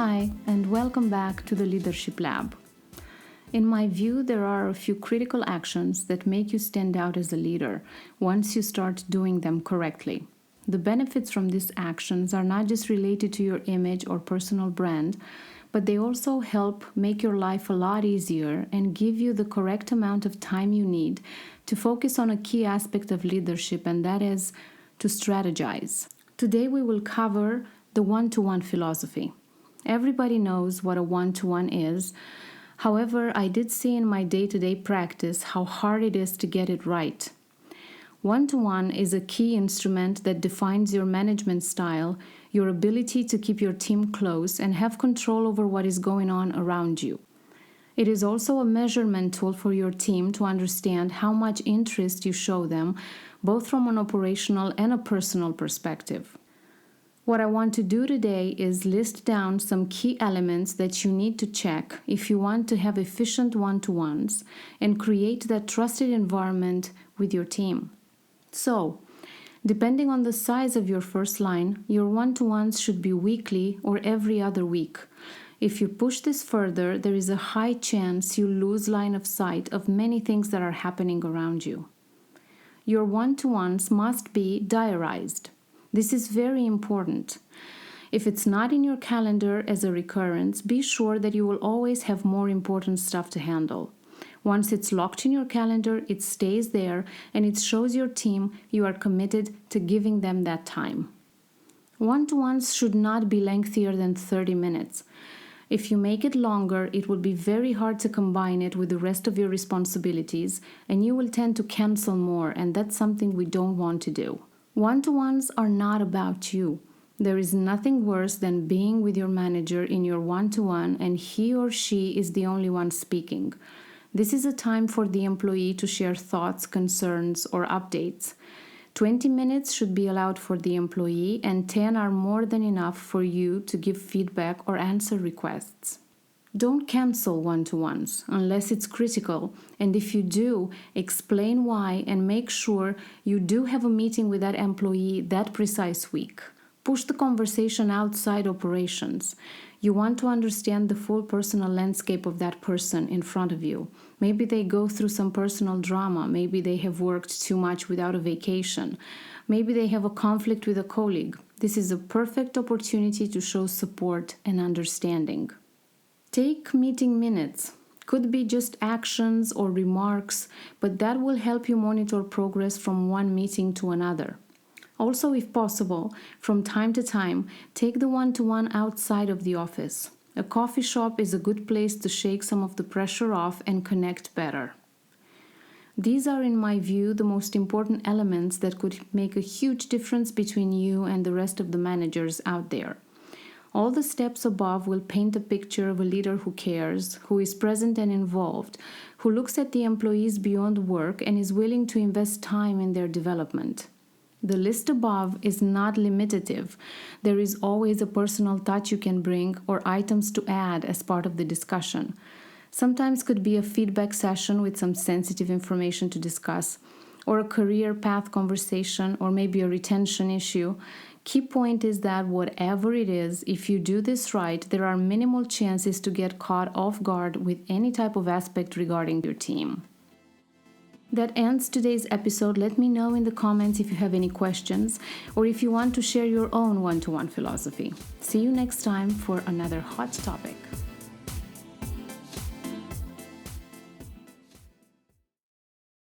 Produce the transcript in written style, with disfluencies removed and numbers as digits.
Hi, and welcome back to the Leadership Lab. In my view, there are a few critical actions that make you stand out as a leader once you start doing them correctly. The benefits from these actions are not just related to your image or personal brand, but they also help make your life a lot easier and give you the correct amount of time you need to focus on a key aspect of leadership, and that is to strategize. Today we will cover the one-to-one philosophy. Everybody knows what a one-to-one is. However, I did see in my day-to-day practice how hard it is to get it right. One-to-one is a key instrument that defines your management style, your ability to keep your team close and have control over what is going on around you. It is also a measurement tool for your team to understand how much interest you show them, both from an operational and a personal perspective. What I want to do today is list down some key elements that you need to check if you want to have efficient one-to-ones and create that trusted environment with your team. So, depending on the size of your first line, your one-to-ones should be weekly or every other week. If you push this further, there is a high chance you lose line of sight of many things that are happening around you. Your one-to-ones must be diarized. This is very important. If it's not in your calendar as a recurrence, be sure that you will always have more important stuff to handle. Once it's locked in your calendar, it stays there and it shows your team you are committed to giving them that time. One-to-ones should not be lengthier than 30 minutes. If you make it longer, it will be very hard to combine it with the rest of your responsibilities and you will tend to cancel more, and that's something we don't want to do. One-to-ones are not about you. There is nothing worse than being with your manager in your one-to-one and he or she is the only one speaking. This is a time for the employee to share thoughts, concerns, or updates. 20 minutes should be allowed for the employee and 10 are more than enough for you to give feedback or answer requests. Don't cancel one-to-ones unless it's critical, and if you do, explain why and make sure you do have a meeting with that employee that precise week. Push the conversation outside operations. You want to understand the full personal landscape of that person in front of you. Maybe they go through some personal drama. Maybe they have worked too much without a vacation. Maybe they have a conflict with a colleague. This is a perfect opportunity to show support and understanding. Take meeting minutes. Could be just actions or remarks, but that will help you monitor progress from one meeting to another. Also, if possible, from time to time, take the one-to-one outside of the office. A coffee shop is a good place to shake some of the pressure off and connect better. These are, in my view, the most important elements that could make a huge difference between you and the rest of the managers out there. All the steps above will paint a picture of a leader who cares, who is present and involved, who looks at the employees beyond work and is willing to invest time in their development. The list above is not limitative. There is always a personal touch you can bring or items to add as part of the discussion. Sometimes could be a feedback session with some sensitive information to discuss, or a career path conversation, or maybe a retention issue. Key point is that whatever it is, if you do this right, there are minimal chances to get caught off guard with any type of aspect regarding your team. That ends today's episode. Let me know in the comments if you have any questions or if you want to share your own one-to-one philosophy. See you next time for another hot topic.